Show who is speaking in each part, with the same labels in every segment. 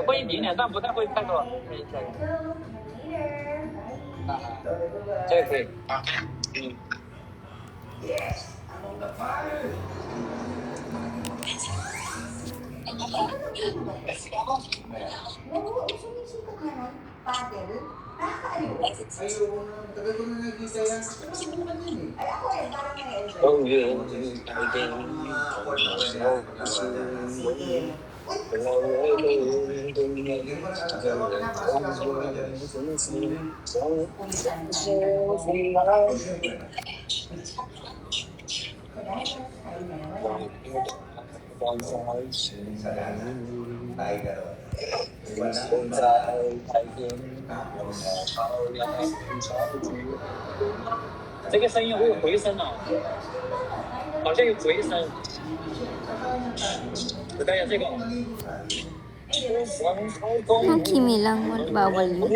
Speaker 1: 会一点点，但不太会太多。可以，可以。这个可以。嗯。公园大电影，小心。现在太电，这个声音会有回声哦，好像有回声。我看一下这个。
Speaker 2: Anong kimi lang? Bawal yun?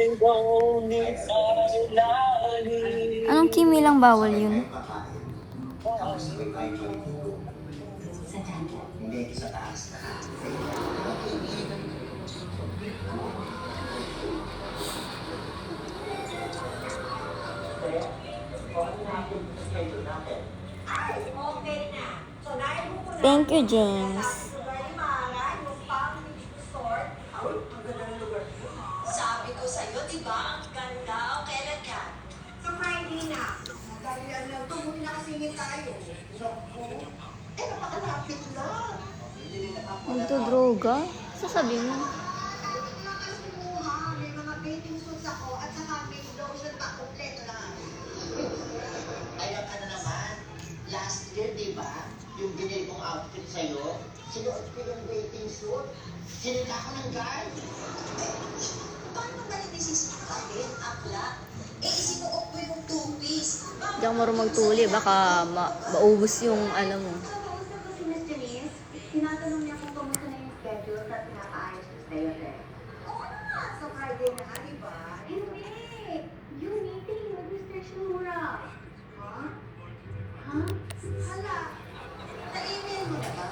Speaker 2: Anong kimi lang bawal yun? Thank you, James.
Speaker 3: Sabi ko sa'yo, di ba? Ang ganda. O, kailan ka? Sa Friday na. Nagalian lang. Tumuloy na kasingin tayo. Eh, napakalapit lang.
Speaker 2: Magdodroga? Sasabihin mo.
Speaker 3: May mga bathing suits ako at saka may lotion pa kompleto lang. Ayun ka na naman. Last year, di ba? Yung binili kong outfit sa'yo, sinuot ko yung bathing suit. Sinita ko ng guard. Paano ba hindi sisikahin, akla? Eh, isinuot ko yung two-piece.
Speaker 2: Hindi ako marunong magtuli. Baka maubos yung ano mo.
Speaker 3: Nakausap ko si Miss Denise. Tinatanong niya kung kamusta na yung schedule at pinakaayos ko sa'yo, eh. Oo na, sa Friday na nga, di ba? Hindi. Yung meeting with Mr. Shimura. Ha? Ha? Hala. Na-email mo na ba?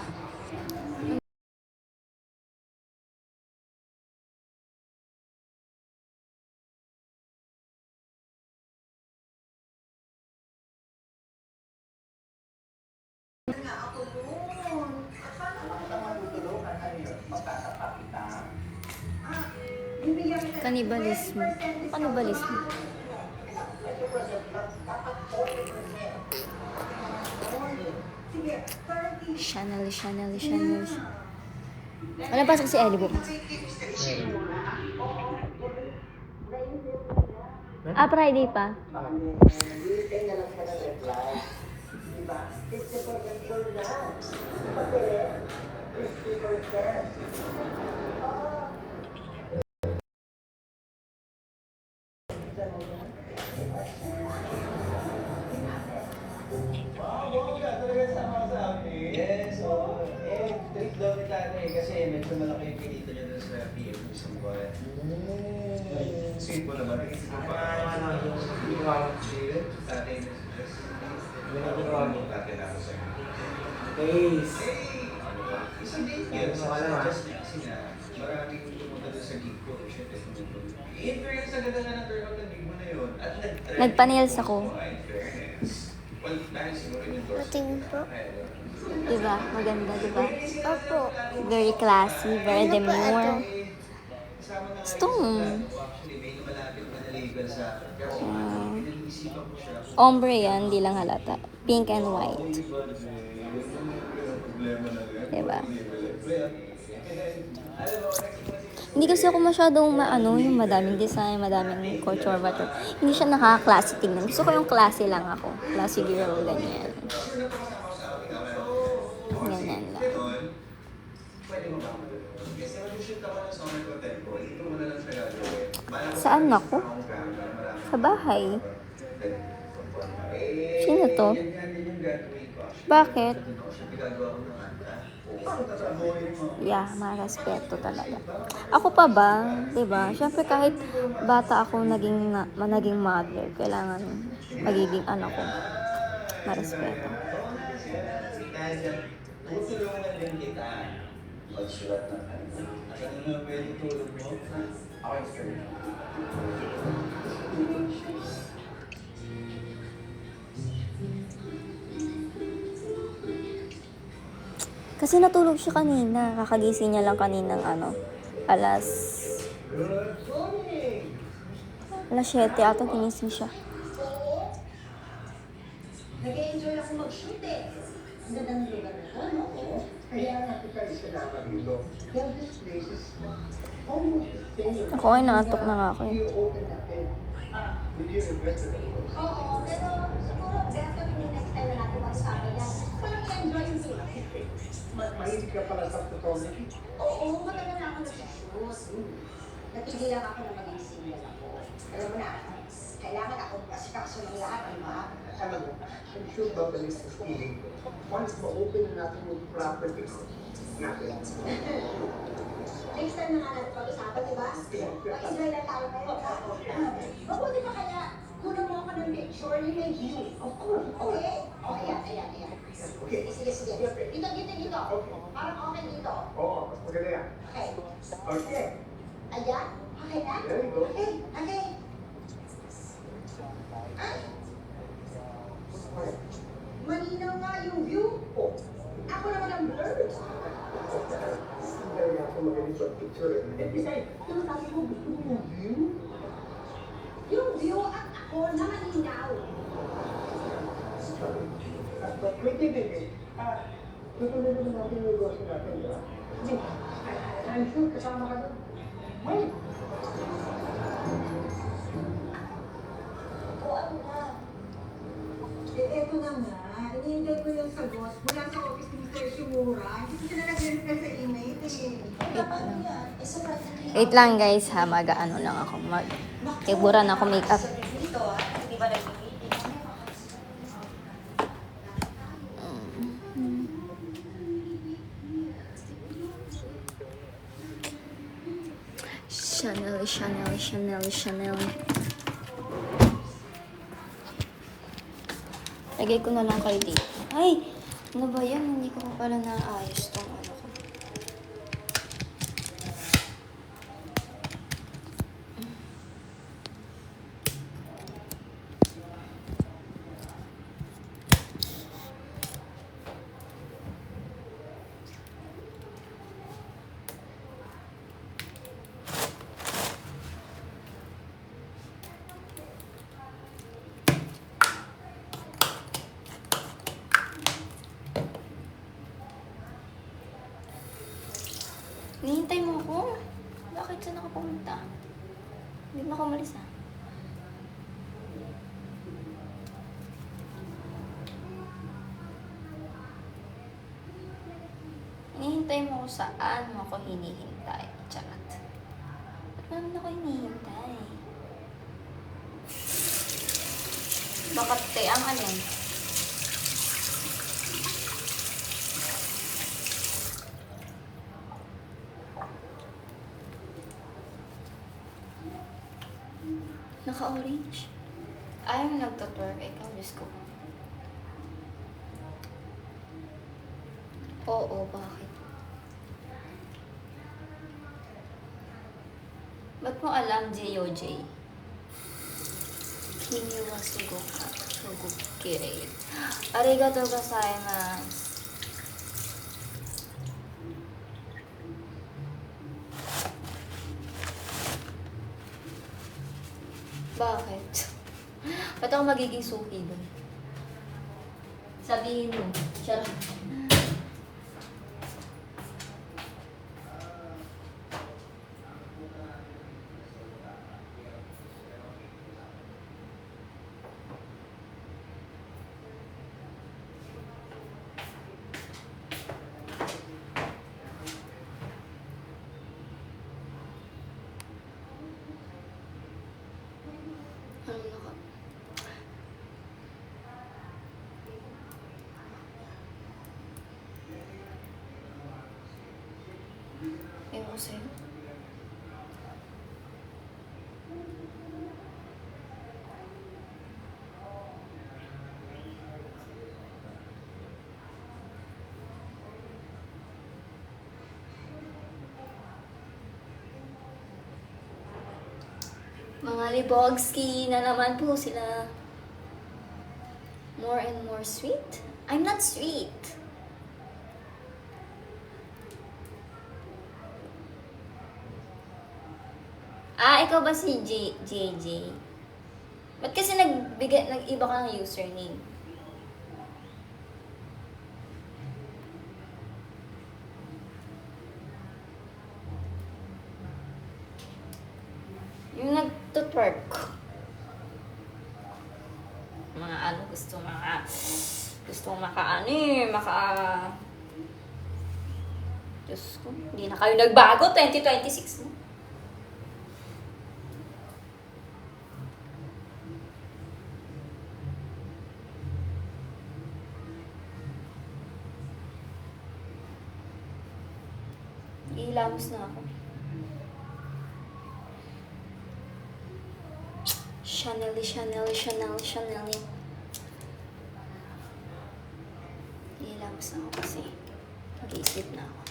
Speaker 3: Nga ako noon. Paano ba kita matutulungan? Ano yun? Magkasapa kita? Bibigyan kita ng
Speaker 2: Kanibalismo.
Speaker 3: 20%
Speaker 2: Kanibalismo.
Speaker 3: Sige, 30.
Speaker 2: Channel. Wala pasok si Ellie bukas. Friday pa.
Speaker 3: Hintay na lang ka ng reply. Diba? 50% na. Pati, 50%.
Speaker 4: Yes, oo. Trip daw ni tatay kasi medyo malaki yung kinita niya dun sa PM ng isang buwan. Sweet mo naman. Naisip mo pa hindi ko alam tatay na suggest. Ano tatay na ako sa'yo?
Speaker 5: Face.
Speaker 4: Ano ba? Isang date yun. Just kasi nga, maraming pumunta dun sa gig ko. Siyempre, pumunta. In fairness, ang ganda nga ng turnout ng gig mo na yun. At
Speaker 2: Nagpa-nails ako.
Speaker 4: In fairness. Well, dahil siguro yung endorse.
Speaker 2: Patingin po. Diba? Maganda, diba? Opo. Very classy, very demure. Stone. Ombre yan, hindi lang halata. Pink and white. Diba? Hindi kasi ako masyadong yung madaming design, madaming couture, but hindi siya nakaka-classy tingnan. Gusto ko yung classy lang ako. Classy girl, ganyan. Ganyan lang. Saan ako? Sa bahay. Sino to? Bakit? Yeah, marespeto talaga. Ako pa ba? Diba? Siyempre kahit bata ako naging mother, kailangan magiging anak ko. Marespeto.
Speaker 4: Tutulungan din kita. magsulat ng ano. Ano na pwede tulog mo? Ako yung sir.
Speaker 2: Kasi natulog siya kanina. Kakagising niya lang kaninang alas... Alas 7 ata ginising siya.
Speaker 3: Nag-enjoy ako mag-shoot eh. Ang ganda ng lugar na to, no?
Speaker 6: Kaya nga kita isinama dito. Well, this place is almost the same.
Speaker 2: Ako ay naatok na nga ako eh.
Speaker 6: You open that thing. Did you invest in it?
Speaker 3: Oo, pero siguro best kami yung next time na natin mag-usapan yan. Parang i-enjoy yung shoot.
Speaker 6: Mahilig ka pala sa photography.
Speaker 3: Oo, matagal na ako nag-shoot. Napigilan ako na maging single ako. Alam mo na, kailangan ako kasi ng lahat, di ba?
Speaker 6: Alam mo, I'm sure babalik sa feeling ko. Once ma-open na natin yung property natin.
Speaker 3: Next time na nga natin pag-usapan, di ba? Mag-enjoy lang tayo ngayon, ha? Mabuti pa kaya, kunan mo ako ng picture, yung may view.
Speaker 6: Of course.
Speaker 3: Okay? O, ayan.
Speaker 6: Okay.
Speaker 3: Sige. Dito. Parang okay dito.
Speaker 6: Oo, mas maganda yan.
Speaker 3: Okay.
Speaker 6: Okay.
Speaker 3: Ayan. Okay na?
Speaker 6: There you go.
Speaker 3: Okay. Ay! Malinaw nga yung view.
Speaker 6: Oh,
Speaker 3: Ako naman ang blurred.
Speaker 6: hindi ako magaling sa picture. And besides,
Speaker 3: Yung sabi mo, gusto mo yung view? Yung view at ako na malinaw.
Speaker 6: wait. Tutuloy naman natin yung negosyo natin, di ba? Sige, I'm sure kasama ka doon. Wait.
Speaker 3: O ano na? Eto na nga. Hinihintay ko yung sagot mula sa office ni Mr. Shimura. Hindi ko sila nag-reply sa email eh.
Speaker 2: Wait lang guys ha, mag-ano lang ako. Mag-iburan ako makeup.
Speaker 3: Dito hindi ba nag-meeting?
Speaker 2: Chanel. Lagay ko na lang kayo dito. Ay! Ano ba yan? Hindi ko pa pala naayos tong ano ko. Hinihintay mo ako? Bakit saan ako pumunta? Hindi na ako umalis ah. Hinihintay mo ako saan mo ako hinihintay? Charot. Ba't naman ako hinihintay? Bakit te ang alin? Naka-orange. Ayaw nagtutwerk. Ikaw, Diyos ko. Oo, bakit? Ba't mo alam, J.O.J.? Kimi wa sugukirei. Arigatou gozaimasu. Bakit? Ba't ako magiging suki doon? Sabihin mo. Charot. Mga Lebowski na naman po sila. More and more sweet? I'm not sweet. Ikaw ba si JJ? Ba't kasi nag-iba ka ng username? Yung nag-twerk. Mga ano, gusto Diyos ko, hindi na kayo nagbago, 2026 na. Ilamos na ako. Chanel. Ilamos na ako kasi mag-iisip na ako.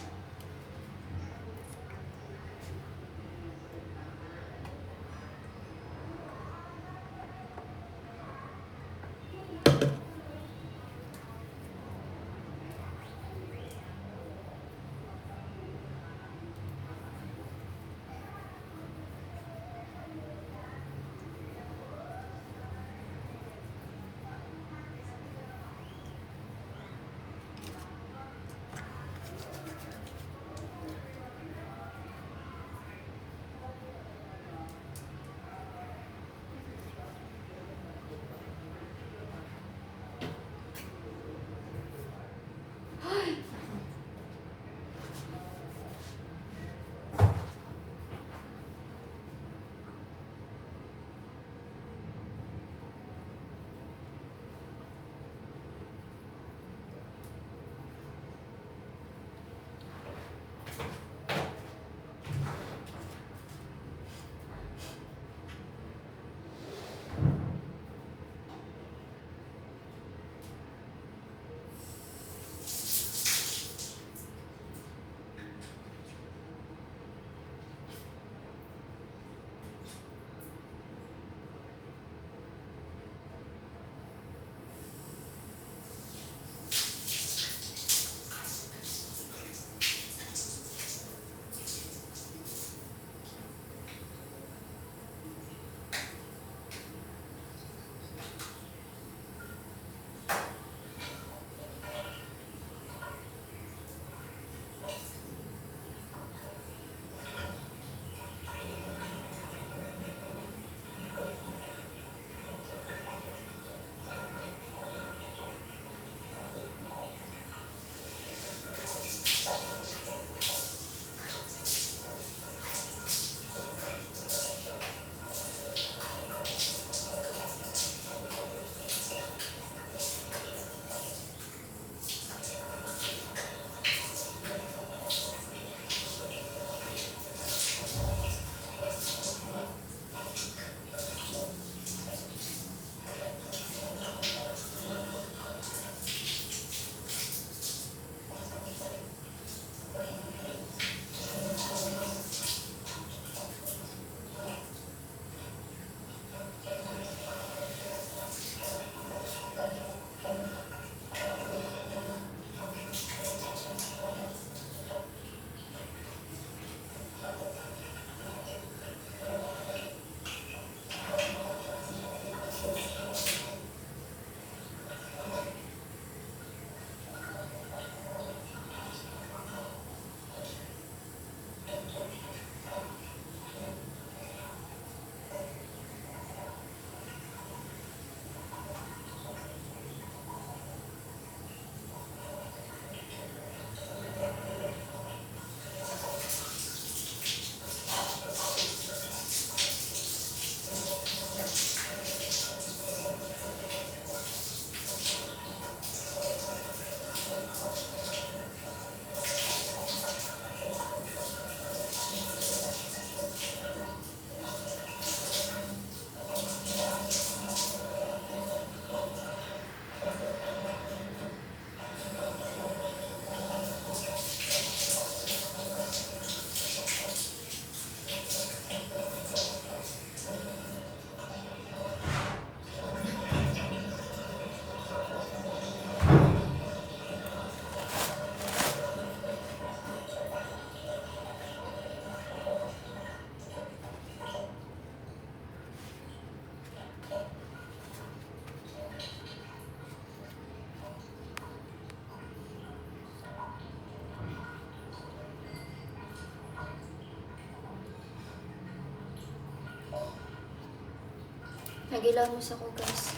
Speaker 2: Nagilamos ako, guys.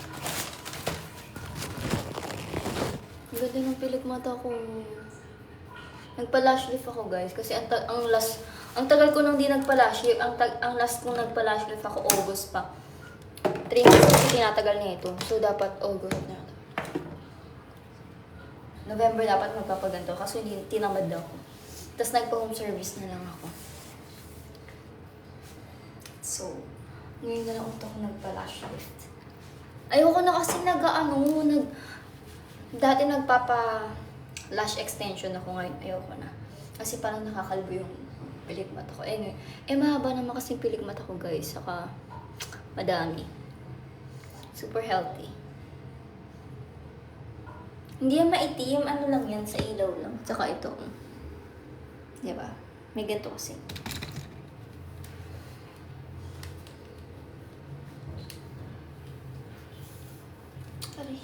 Speaker 2: Ang ganda ng pilik mata ko. Nagpa-lash lift ako, guys. Kasi ang tagal ko nang di nagpa-lash lift. Ang last kong nagpa-lash lift ako, August pa. 3 months kasi tinatagal na ito. So, dapat August na. November dapat magpapaganto. Kaso tinamad ako. Tapos nagpa-home service na lang ako. So, ngayon na lang ulit ako nagpa-lash lift. Ayoko na kasi dati nagpapa-lash extension ako ngayon. Ayoko na. Kasi parang nakakalbo yung pilik mata ko. Anyway, mahaba naman kasi pilik mata ko, guys. Saka, madami. Super healthy. Hindi yan maitim. Ano lang yan, sa ilaw lang. Saka ito. Diba? May ganito kasi. Aray.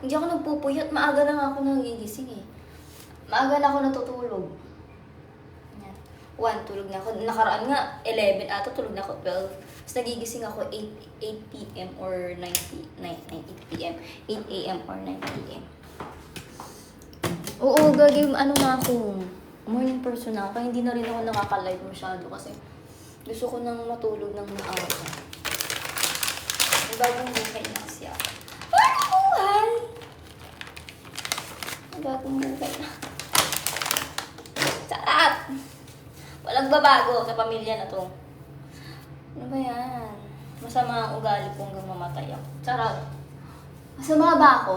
Speaker 2: Hindi ako nagpupuyat. Maaga na nga ako nagigising eh. Maaga na ako natutulog. Yan. 1, tulog na ako. Nakaraan nga, 11 ata, tulog na ako 12. Tapos nagigising ako 8 p.m. or 8 p.m. 8 a.m. or 9 p.m. Oo, ano na ako. Morning person na ako. Kaya hindi na rin ako nakaka-live masyado kasi gusto ko nang matulog ng maaga. May bagong buhay na kasi ako. Bagong buhay! May bagong buhay na. Sarap! Walang babago sa pamilya na to. Ano ba yan? Masama ang ugali ko hanggang mamatay ako. Sarap. Masama ba ako?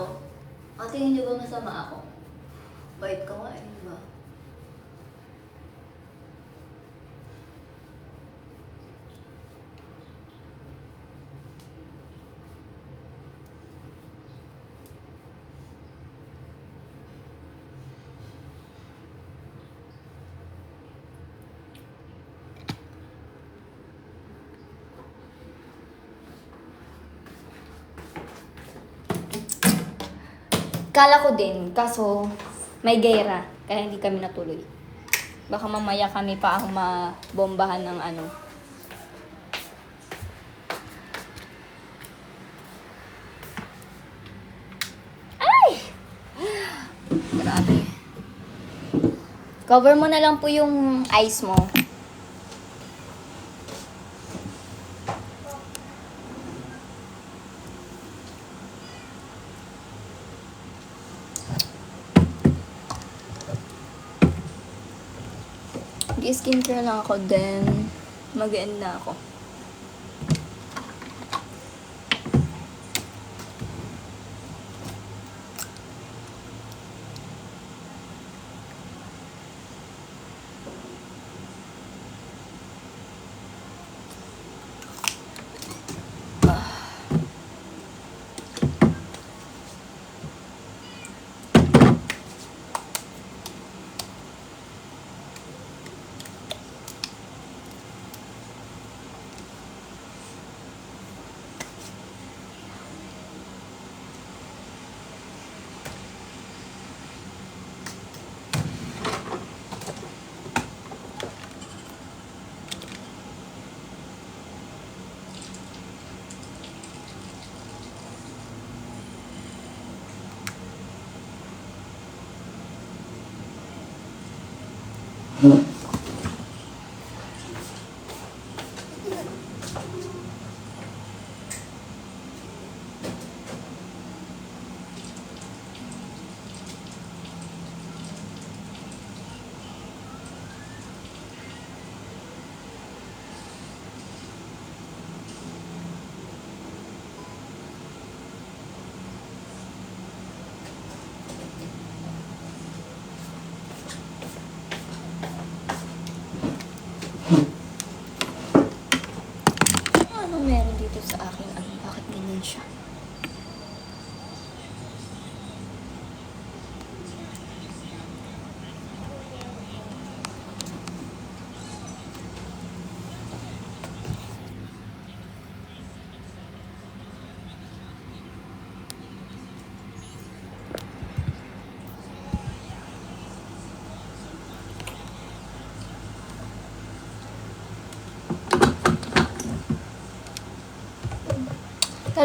Speaker 2: Ang tingin niyo ba masama ako? Bait ka nga eh, di ba? Kala ko din, kaso may gera, kaya hindi kami natuloy. Baka mamaya kami pa ang mabombahan ng ano. Ay! Grabe. Cover mo na lang po yung eyes mo. Skincare lang ako, then mag-end na ako.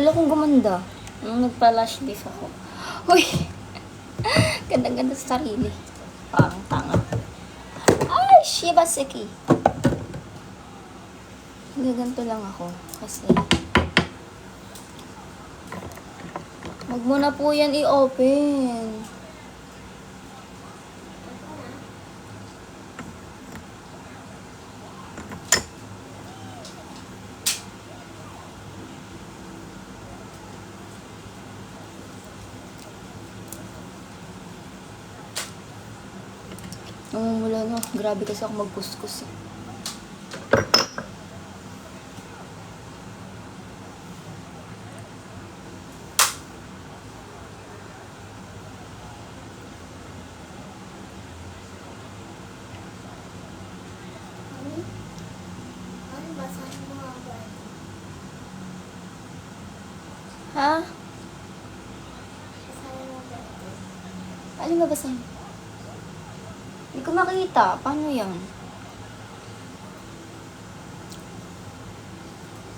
Speaker 2: Lalo kong gumanda. Nung nagpa-lash lift ako. Uy! Ganda-ganda sa sarili. Parang tanga. Ay! Shibaseki! Gaganto lang ako. Kasi wag mo na po yan i-open. Namumula no. Grabe kasi ako magkuskus eh. Ha? Ano babasahin? Hindi ko makita. Paano yan?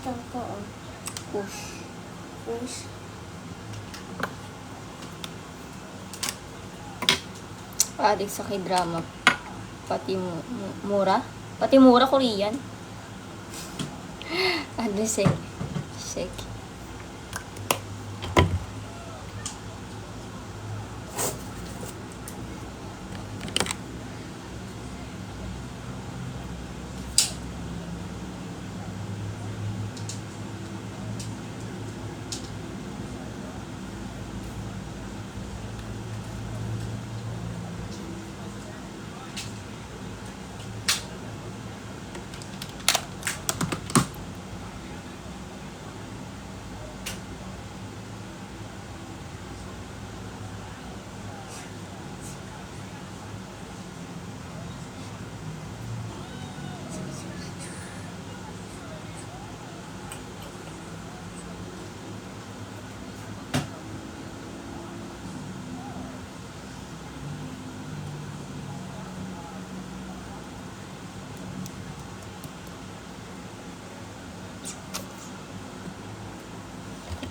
Speaker 2: Ito, oh. Push. Push. Adik sa K-drama. Pati mura. Pati mura, Korean. Ano, sek.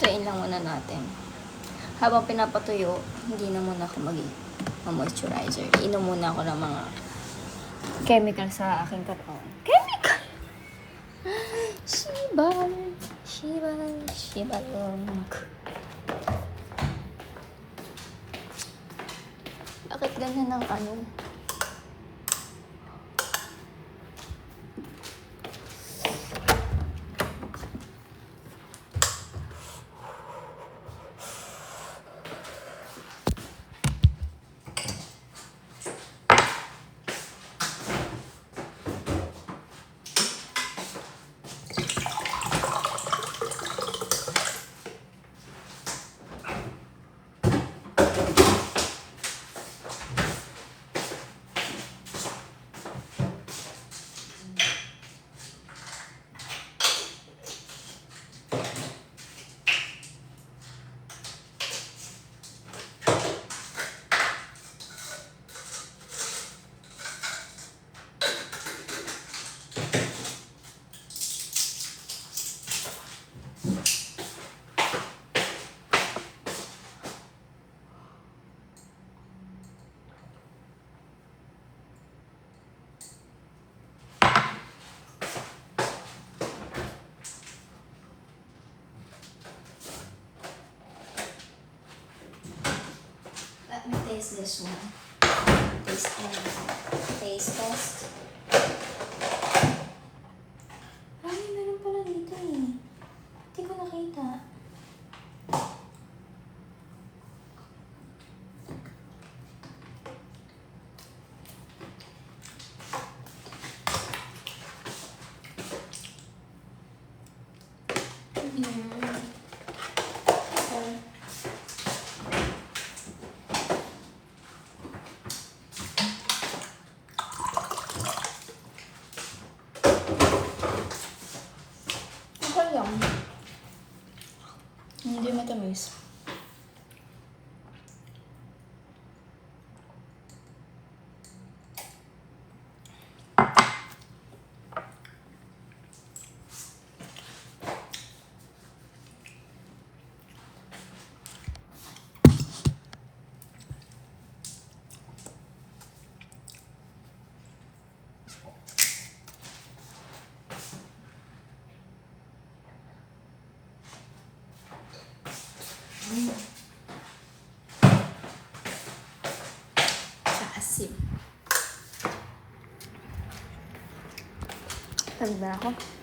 Speaker 2: Tutuin lang muna natin. Habang pinapatuyo, hindi na muna ako mag-moisturizer. Inom muna ako ng mga chemical sa aking katawan. Chemical! Shibalong. Bakit ganyan ang ano? Let me taste this one. Taste test. Ay, meron pala dito eh. Hindi ko nakita. Asim. Pagod na ako.